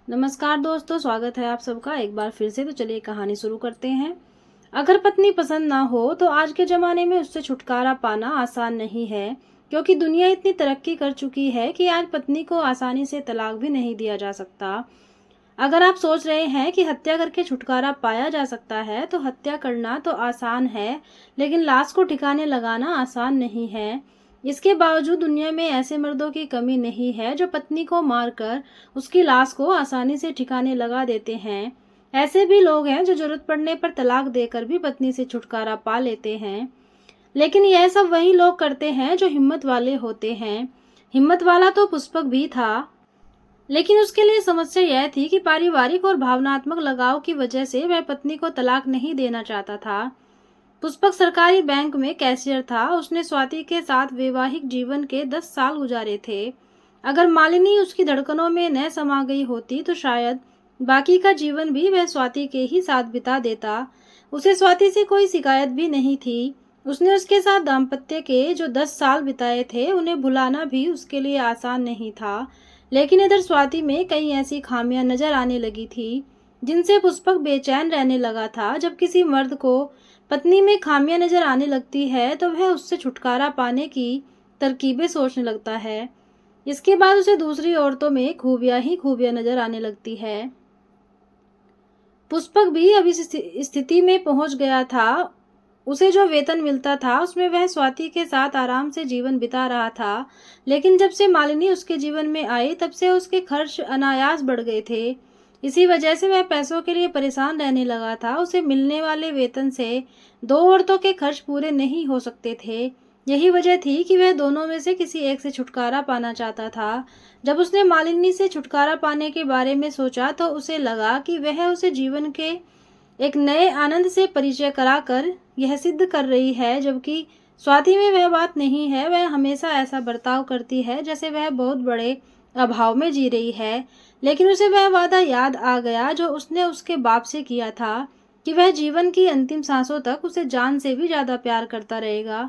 नमस्कार दोस्तों, स्वागत है आप सबका एक बार फिर से। तो चलिए कहानी शुरू करते हैं। अगर पत्नी पसंद ना हो तो आज के ज़माने में उससे छुटकारा पाना आसान नहीं है, क्योंकि दुनिया इतनी तरक्की कर चुकी है कि आज पत्नी को आसानी से तलाक भी नहीं दिया जा सकता। अगर आप सोच रहे हैं कि हत्या करके छुटकारा पाया जा सकता है, तो हत्या करना तो आसान है, लेकिन लाश को ठिकाने लगाना आसान नहीं है। इसके बावजूद दुनिया में ऐसे मर्दों की कमी नहीं है जो पत्नी को मारकर उसकी लाश को आसानी से ठिकाने लगा देते हैं। ऐसे भी लोग हैं जो जरूरत पड़ने पर तलाक देकर भी पत्नी से छुटकारा पा लेते हैं। लेकिन यह सब वही लोग करते हैं जो हिम्मत वाले होते हैं। हिम्मत वाला तो पुष्पक भी था, लेकिन उसके लिए समस्या यह थी कि पारिवारिक और भावनात्मक लगाव की वजह से वह पत्नी को तलाक नहीं देना चाहता था। पुष्पक सरकारी बैंक में कैशियर था। उसने स्वाति के साथ वैवाहिक जीवन के 10 साल गुजारे थे। अगर मालिनी उसकी धड़कनों में न समा गई होती तो शायद बाकी का जीवन भी वह स्वाति के ही साथ बिता देता। उसे स्वाति से कोई शिकायत भी नहीं थी। उसने उसके साथ दाम्पत्य के जो 10 साल बिताए थे उन्हें भुलाना भी उसके लिए आसान नहीं था। लेकिन इधर स्वाति में कई ऐसी खामियां नजर आने लगी थी जिनसे पुष्पक बेचैन रहने लगा था। जब किसी मर्द को पत्नी में खामियां नजर आने लगती है तो वह उससे छुटकारा पाने की तरकीबें सोचने लगता है। इसके बाद उसे दूसरी औरतों में खूबियां ही खूबियां नजर आने लगती है। पुष्पक भी अब इस स्थिति में पहुंच गया था। उसे जो वेतन मिलता था उसमें वह स्वाति के साथ आराम से जीवन बिता रहा था, लेकिन जब से मालिनी उसके जीवन में आई तब से उसके खर्च अनायास बढ़ गए थे। इसी वजह से वह पैसों के लिए परेशान रहने लगा था। उसे मिलने वाले वेतन से 2 औरतों के खर्च पूरे नहीं हो सकते थे। यही वजह थी कि वह दोनों में से किसी एक से छुटकारा पाना चाहता था। जब उसने मालिनी से छुटकारा पाने के बारे में सोचा तो उसे लगा कि वह उसे जीवन के एक नए आनंद से परिचय कराकर यह सिद्ध कर रही है, जबकि स्वाति में वह बात नहीं है। वह हमेशा ऐसा बर्ताव करती है जैसे वह बहुत बड़े अभाव में जी रही है। लेकिन उसे वह वादा याद आ गया जो उसने उसके बाप से किया था कि वह जीवन की अंतिम सांसों तक उसे जान से भी ज्यादा प्यार करता रहेगा।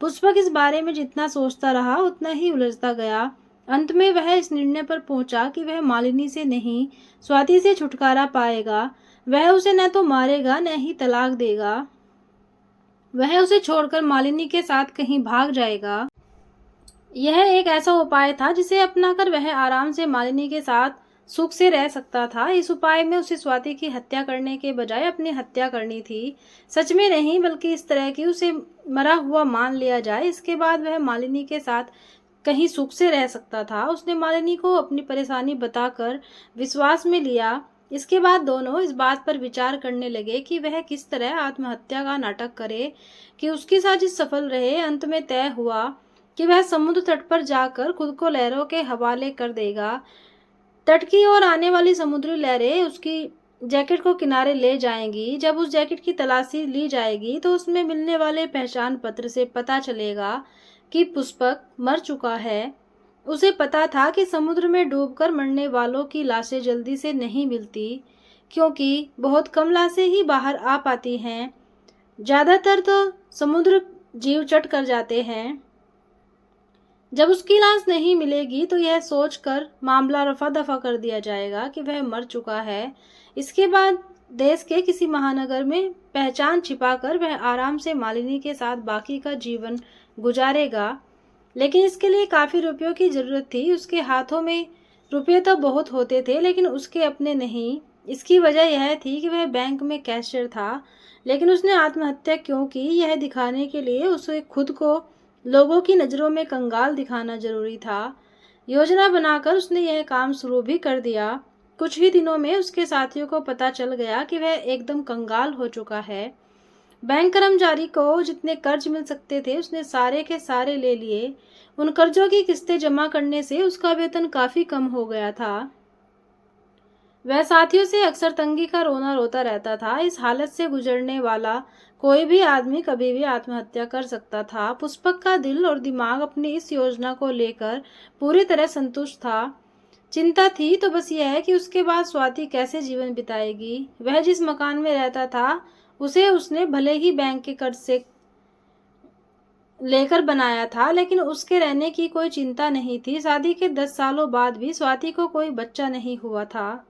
पुष्पक इस बारे में जितना सोचता रहा उतना ही उलझता गया। अंत में वह इस निर्णय पर पहुंचा कि वह मालिनी से नहीं, स्वाति से छुटकारा पाएगा। वह उसे न तो मारेगा न ही तलाक देगा। वह उसे छोड़कर मालिनी के साथ कहीं भाग जाएगा। यह एक ऐसा उपाय था जिसे अपनाकर वह आराम से मालिनी के साथ सुख से रह सकता था। इस उपाय में उसे स्वाति की हत्या करने के बजाय अपनी हत्या करनी थी। सच में नहीं, बल्कि इस तरह की उसे मरा हुआ मान लिया जाए। इसके बाद वह मालिनी के साथ कहीं सुख से रह सकता था। उसने मालिनी को अपनी परेशानी बताकर विश्वास में लिया। इसके बाद दोनों इस बात पर विचार करने लगे कि वह किस तरह आत्महत्या का नाटक करे कि उसकी साजिश सफल रहे। अंत में तय हुआ कि वह समुद्र तट पर जाकर खुद को लहरों के हवाले कर देगा। तट की ओर आने वाली समुद्री लहरें उसकी जैकेट को किनारे ले जाएंगी। जब उस जैकेट की तलाशी ली जाएगी तो उसमें मिलने वाले पहचान पत्र से पता चलेगा कि पुष्पक मर चुका है। उसे पता था कि समुद्र में डूबकर मरने वालों की लाशें जल्दी से नहीं मिलती, क्योंकि बहुत कम लाशें ही बाहर आ पाती हैं। ज्यादातर तो समुद्र जीव चट कर जाते हैं। जब उसकी लाश नहीं मिलेगी तो यह सोचकर मामला रफा दफा कर दिया जाएगा कि वह मर चुका है। इसके बाद देश के किसी महानगर में पहचान छिपाकर वह आराम से मालिनी के साथ बाकी का जीवन गुजारेगा। लेकिन इसके लिए काफी रुपयों की जरूरत थी। उसके हाथों में रुपये तो बहुत होते थे, लेकिन उसके अपने नहीं। इसकी वजह यह थी कि वह बैंक में कैशियर था। लेकिन उसने आत्महत्या क्यों की, यह दिखाने के लिए उसे खुद को लोगों की नज़रों में कंगाल दिखाना जरूरी था। योजना बनाकर उसने यह काम शुरू भी कर दिया। कुछ ही दिनों में उसके साथियों को पता चल गया कि वह एकदम कंगाल हो चुका है। बैंक कर्मचारी को जितने कर्ज मिल सकते थे उसने सारे के सारे ले लिए। उन कर्जों की किस्तें जमा करने से उसका वेतन काफी कम हो गया था। वह साथियों से अक्सर तंगी का रोना रोता रहता था। इस हालत से गुजरने वाला कोई भी आदमी कभी भी आत्महत्या कर सकता था। पुष्पक का दिल और दिमाग अपनी इस योजना को लेकर पूरी तरह संतुष्ट था। चिंता थी तो बस यह है कि उसके बाद स्वाति कैसे जीवन बिताएगी। वह जिस मकान में रहता था उसे उसने भले ही बैंक के कर्ज से लेकर बनाया था, लेकिन उसके रहने की कोई चिंता नहीं थी। शादी के 10 सालों बाद भी स्वाति को कोई बच्चा नहीं हुआ था।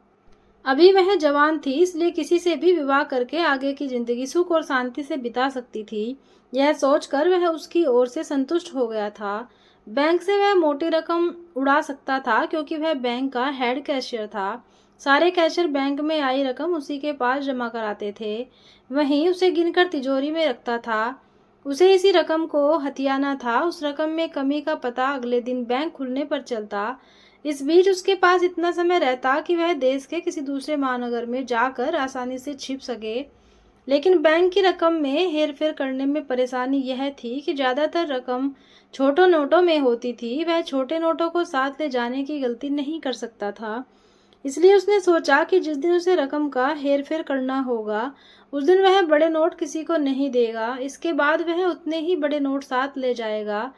अभी वह जवान थी, इसलिए किसी से भी विवाह करके आगे की जिंदगी सुख और शांति से बिता सकती थी। यह सोचकर वह उसकी ओर से संतुष्ट हो गया था। बैंक से वह मोटी रकम उड़ा सकता था क्योंकि वह बैंक का हेड कैशियर था। सारे कैशियर बैंक में आई रकम उसी के पास जमा कराते थे, वहीं उसे गिनकर तिजोरी में रखता था। उसे इसी रकम को हथियाना था। उस रकम में कमी का पता अगले दिन बैंक खुलने पर चलता। इस बीच उसके पास इतना समय रहता कि वह देश के किसी दूसरे महानगर में जाकर आसानी से छिप सके। लेकिन बैंक की रकम में हेरफेर करने में परेशानी यह थी कि ज्यादातर रकम छोटे नोटों में होती थी। वह छोटे नोटों को साथ ले जाने की गलती नहीं कर सकता था। इसलिए उसने सोचा कि जिस दिन उसे रकम का हेरफेर करना होगा, उस दिन वह बड़े नोट किसी को नहीं देगा। इसके बाद वह उतने ही बड़े नोट साथ ले जाएगा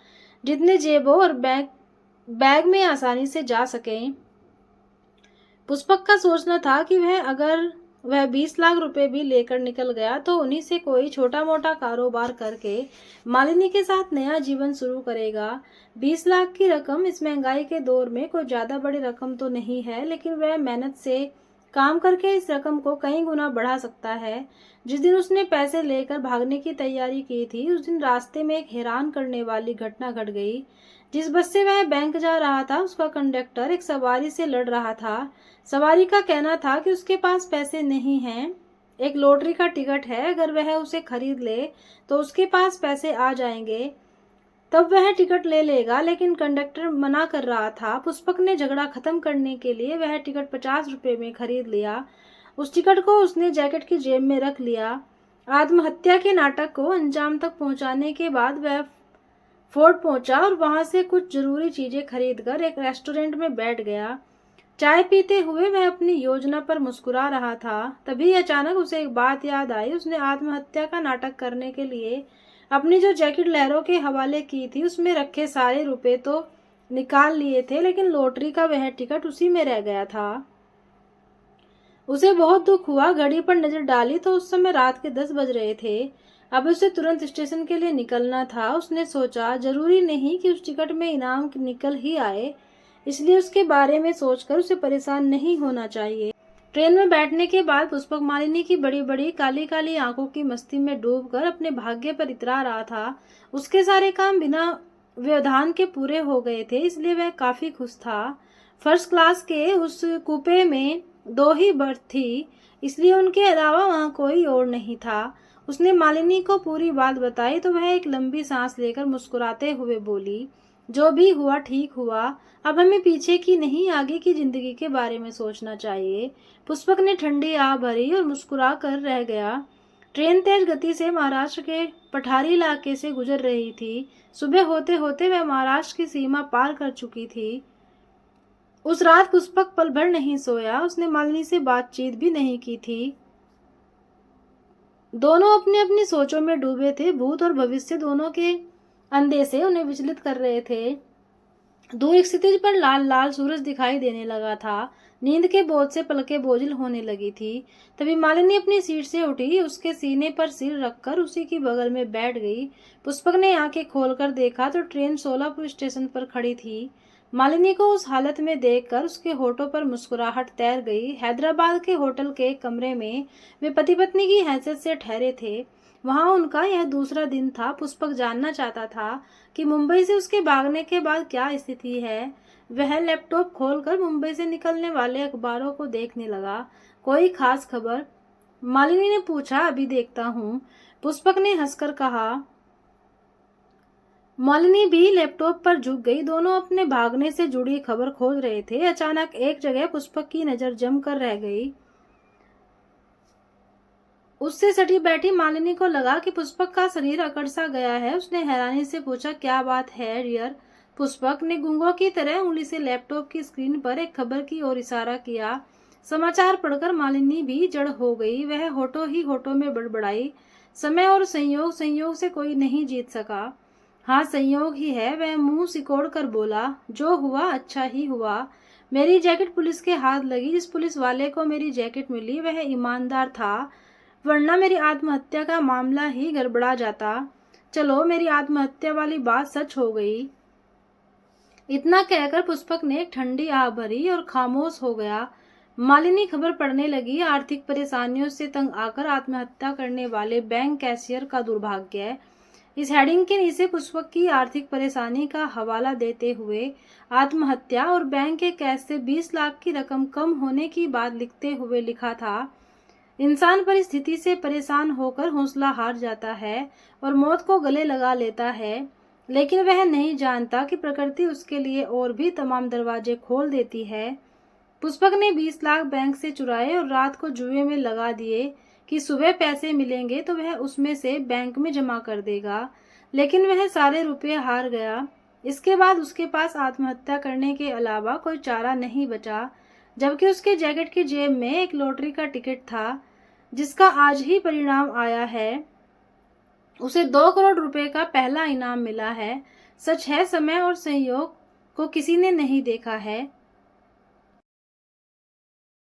जितने जेबों और बैग में आसानी से जा सकें। पुष्पक का सोचना था कि अगर वह 20 लाख रुपए भी लेकर निकल गया तो उन्हीं से कोई छोटा मोटा कारोबार करके मालिनी के साथ नया जीवन शुरू करेगा। 20 लाख की रकम इस महंगाई के दौर में कोई ज्यादा बड़ी रकम तो नहीं है, लेकिन वह मेहनत से काम करके इस रकम को कई गुना बढ़ा सकता है। जिस दिन उसने पैसे लेकर भागने की तैयारी की थी, उस दिन रास्ते में एक हैरान करने वाली घटना घट गई। जिस बस से वह बैंक जा रहा था, उसका कंडक्टर एक सवारी से लड़ रहा था। सवारी का कहना था कि उसके पास पैसे नहीं हैं, एक लॉटरी का टिकट है, अगर वह उसे खरीद ले तो उसके पास पैसे आ जाएंगे, तब वह टिकट ले लेगा। लेकिन कंडक्टर मना कर रहा था। पुष्पक ने झगड़ा खत्म करने के लिए वह टिकट 50 रुपए में खरीद लिया। उस टिकट को उसने जैकेट की जेब में रख लिया। आत्महत्या के नाटक को अंजाम तक पहुंचाने के बाद वह फोर्ट पहुंचा और वहां से कुछ जरूरी चीजें खरीदकर एक रेस्टोरेंट में बैठ गया। चाय पीते हुए वह अपनी योजना पर मुस्कुरा रहा था। तभी अचानक उसे एक बात याद आई। उसने आत्महत्या का नाटक करने के लिए अपनी जो जैकेट लहरों के हवाले की थी, उसमें रखे सारे रुपए तो निकाल लिए थे, लेकिन लॉटरी का वह टिकट उसी में रह गया था। उसे बहुत दुख हुआ। घड़ी पर नजर डाली तो उस समय रात के 10 बज रहे थे। अब उसे तुरंत स्टेशन के लिए निकलना था। उसने सोचा जरूरी नहीं कि उस टिकट में इनाम निकल ही आए, इसलिए उसके बारे में सोचकर उसे परेशान नहीं होना चाहिए। ट्रेन में बैठने के बाद पुष्पक मालिनी की बड़ी बड़ी काली काली आंखों की मस्ती में डूबकर अपने भाग्य पर इतरा रहा था। उसके सारे काम बिना व्यवधान के पूरे हो गए थे, इसलिए वह काफी खुश था। फर्स्ट क्लास के उस कूपे में 2 ही बर्थ थी, इसलिए उनके अलावा वहां कोई और नहीं था। उसने मालिनी को पूरी बात बताई तो वह एक लंबी सांस लेकर मुस्कुराते हुए बोली, जो भी हुआ ठीक हुआ। अब हमें पीछे की नहीं आगे की जिंदगी के बारे में सोचना चाहिए। पुष्पक ने ठंडी आह भरी और मुस्कुरा कर रह गया। ट्रेन तेज गति से महाराष्ट्र के पठारी इलाके से गुजर रही थी। सुबह होते होते वह महाराष्ट्र की सीमा पार कर चुकी थी। उस रात पुष्पक पल भर नहीं सोया। उसने मालिनी से बातचीत भी नहीं की थी। दोनों अपनी अपनी सोचों में डूबे थे। भूत और भविष्य दोनों के अंदेशे उन्हें विचलित कर रहे थे। दूर एक क्षितिज पर लाल लाल सूरज दिखाई देने लगा था। नींद के बोझ से पलकें बोझिल होने लगी थी। तभी मालिनी अपनी सीट से उठी, उसके सीने पर सिर रखकर उसी की बगल में बैठ गई। पुष्पक ने आंखें खोलकर देखा तो ट्रेन सोलापुर स्टेशन पर खड़ी थी। मालिनी को उस हालत में देखकर उसके होठों पर मुस्कुराहट तैर गई। हैदराबाद के होटल के कमरे में वे पति पत्नी की हैसियत से ठहरे थे। वहां उनका यह दूसरा दिन था। पुष्पक जानना चाहता था कि मुंबई से उसके भागने के बाद क्या स्थिति है। वह लैपटॉप खोलकर मुंबई से निकलने वाले अखबारों को देखने लगा। कोई खास खबर? मालिनी ने पूछा। अभी देखता हूँ, पुष्पक ने हंसकर कहा। मालिनी भी लैपटॉप पर झुक गई। दोनों अपने भागने से जुड़ी खबर खोज रहे थे। अचानक एक जगह पुष्पक की नजर जमकर रह गई। उससे सटी बैठी मालिनी को लगा कि पुष्पक का शरीर अकड़ सा गया है। उसने हैरानी से पूछा, क्या बात है डियर? पुष्पक ने गूंगों की तरह उंगली से लैपटॉप की स्क्रीन पर एक खबर की ओर इशारा किया। समाचार पढ़कर मालिनी भी जड़ हो गई। वह होठों ही होठों में बड़बड़ाई, समय और संयोग, संयोग से कोई नहीं जीत सका। हाँ, संयोग ही है, वह मुंह सिकोड़ कर बोला। जो हुआ अच्छा ही हुआ। मेरी जैकेट पुलिस के हाथ लगी। जिस पुलिस वाले को मेरी जैकेट मिली वह ईमानदार था, वरना मेरी आत्महत्या का मामला ही गड़बड़ा जाता। चलो, मेरी आत्महत्या वाली बात सच हो गई। इतना कहकर पुष्पक ने एक ठंडी आह भरी और खामोश हो गया। मालिनी खबर पढ़ने लगी, आर्थिक परेशानियों से तंग आकर आत्महत्या करने वाले बैंक कैशियर का दुर्भाग्य। इस हेडिंग के नीचे पुष्पक की आर्थिक परेशानी का हवाला देते हुए आत्महत्या और बैंक के कैश से 20 लाख की रकम कम होने की बात लिखते हुए लिखा था, इंसान परिस्थिति से परेशान होकर हौसला हार जाता है और मौत को गले लगा लेता है, लेकिन वह नहीं जानता कि प्रकृति उसके लिए और भी तमाम दरवाजे खोल देती है। पुष्पक ने 20 लाख बैंक से चुराए और रात को जुए में लगा दिए कि सुबह पैसे मिलेंगे तो वह उसमें से बैंक में जमा कर देगा, लेकिन वह सारे रुपए हार गया। इसके बाद उसके पास आत्महत्या करने के अलावा कोई चारा नहीं बचा, जबकि उसके जैकेट की जेब में एक लॉटरी का टिकट था जिसका आज ही परिणाम आया है। उसे 2 करोड़ रुपए का पहला इनाम मिला है। सच है, समय और संयोग को किसी ने नहीं देखा है।